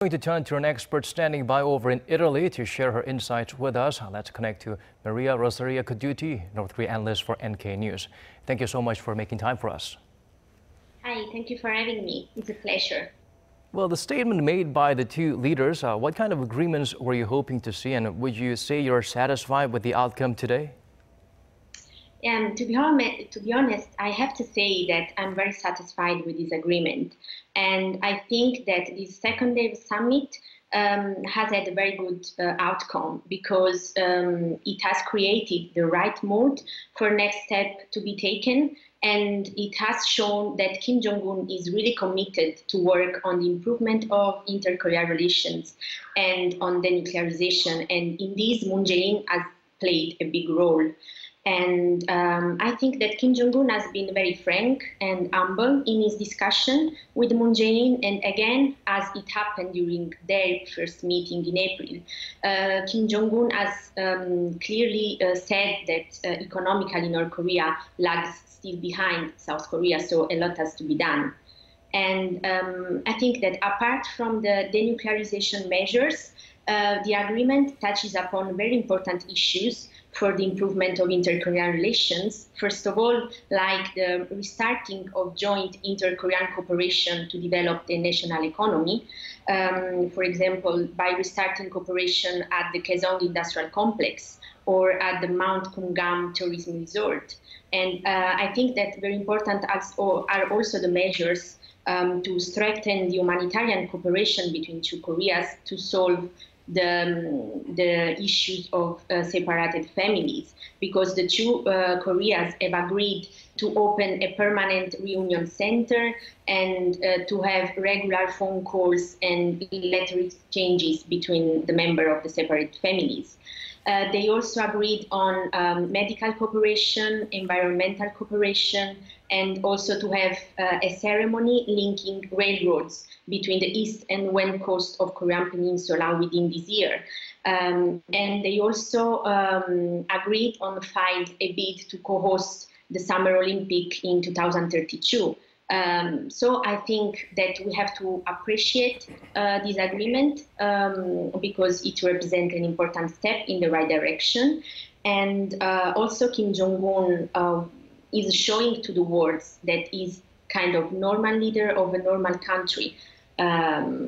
Going to turn to an expert standing by over in Italy to share her insights with us. Let's connect to Maria Rosaria Coduti, North Korea analyst for NK News. Thank you so much for making time for us. Hi, thank you for having me. It's a pleasure. Well, the statement made by the two leaders, what kind of agreements were you hoping to see, and would you say you're satisfied with the outcome today? To be honest, I have to say that I'm very satisfied with this agreement. And I think that this second day of summit has had a very good outcome because it has created the right mood for next step to be taken. And it has shown that Kim Jong-un is really committed to work on the improvement of inter-Korea relations and on denuclearization. And in this, Moon Jae-in has played a big role. And I think that Kim Jong-un has been very frank and humble in his discussion with Moon Jae-in. And again, as it happened during their first meeting in April, Kim Jong-un has clearly said that economically North Korea lags still behind South Korea, so a lot has to be done. And I think that apart from the denuclearization measures, the agreement touches upon very important issues for the improvement of inter-Korean relations. First of all, like the restarting of joint inter-Korean cooperation to develop the national economy. For example, by restarting cooperation at the Kaesong Industrial Complex or at the Mount Kungam Tourism Resort. And I think that very important are also the measures to strengthen the humanitarian cooperation between two Koreas to solve the issues of separated families, because the two Koreas have agreed to open a permanent reunion center and to have regular phone calls and letter exchanges between the members of the separate families. They also agreed on medical cooperation, environmental cooperation, and also to have a ceremony linking railroads between the east and west coast of Korean Peninsula within this year. And they also agreed on filed a bid to co-host the Summer Olympic in 2032. So I think that we have to appreciate this agreement because it represents an important step in the right direction. And also Kim Jong-un is showing to the world that he's kind of normal leader of a normal country.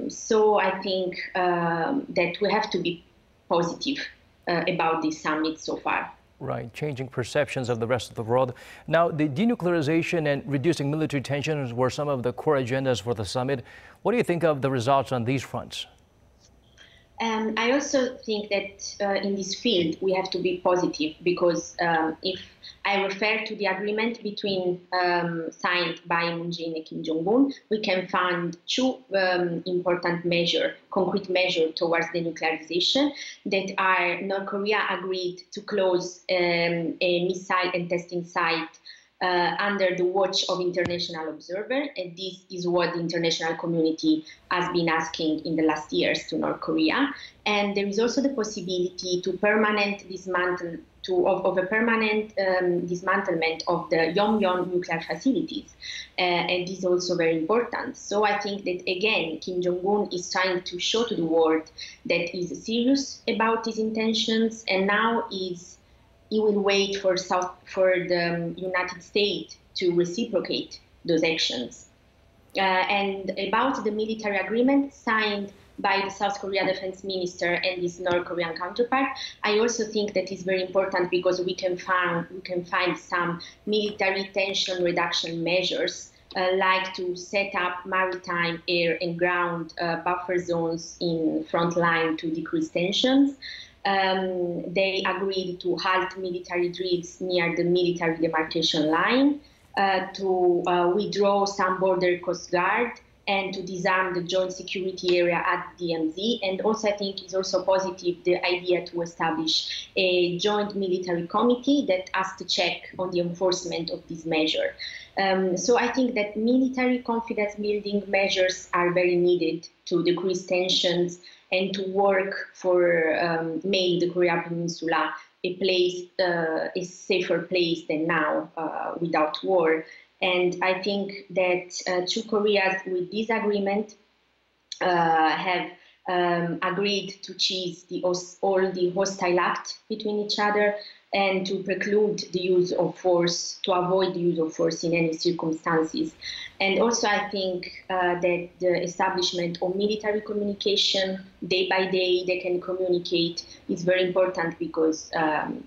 So I think that we have to be positive about this summit so far. Right, changing perceptions of the rest of the world. Now, the denuclearization and reducing military tensions were some of the core agendas for the summit. What do you think of the results on these fronts? I also think that in this field we have to be positive because if I refer to the agreement between signed by Moon Jae-in and Kim Jong-un, we can find two important measures, concrete measures towards denuclearization that are North Korea agreed to close a missile and testing site under the watch of international observers, and this is what the international community has been asking in the last years to North Korea. And there is also the possibility to permanent dismantle of a permanent dismantlement of the Yongbyon nuclear facilities, and this is also very important. So I think that again, Kim Jong-un is trying to show to the world that he's serious about his intentions, and now he will wait for the United States to reciprocate those actions. And about the military agreement signed by the South Korea defense minister and his North Korean counterpart, I also think that is very important because we can find some military tension reduction measures, like to set up maritime, air, and ground buffer zones in front line to decrease tensions. They agreed to halt military drills near the military demarcation line, to withdraw some border coast guard, and to disarm the joint security area at DMZ. And also, I think it's also positive the idea to establish a joint military committee that has to check on the enforcement of this measure. So I think that military confidence building measures are very needed to decrease tensions and to work for make the Korean Peninsula a safer place than now without war. And I think that two Koreas with this agreement have agreed to cease all the hostile acts between each other and to preclude the use of force, to avoid the use of force in any circumstances. And also I think that the establishment of military communication day by day, they can communicate, is very important because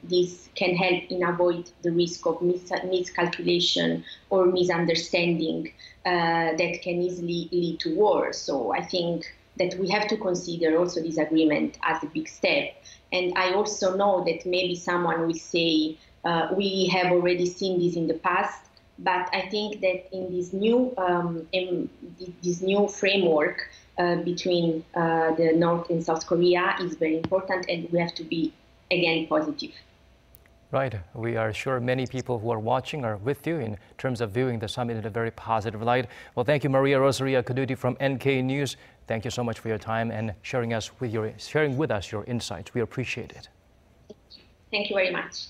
this can help in avoid the risk of miscalculation or misunderstanding that can easily lead to war. So I think that we have to consider also this agreement as a big step. And I also know that maybe someone will say, we have already seen this in the past, but I think that in this new framework between the North and South Korea is very important, and we have to be, again, positive. Right. We are sure many people who are watching are with you in terms of viewing the summit in a very positive light. Well, thank you, Maria Rosaria Coduti from NK News. Thank you so much for your time and sharing with us your insights. We appreciate it. Thank you very much.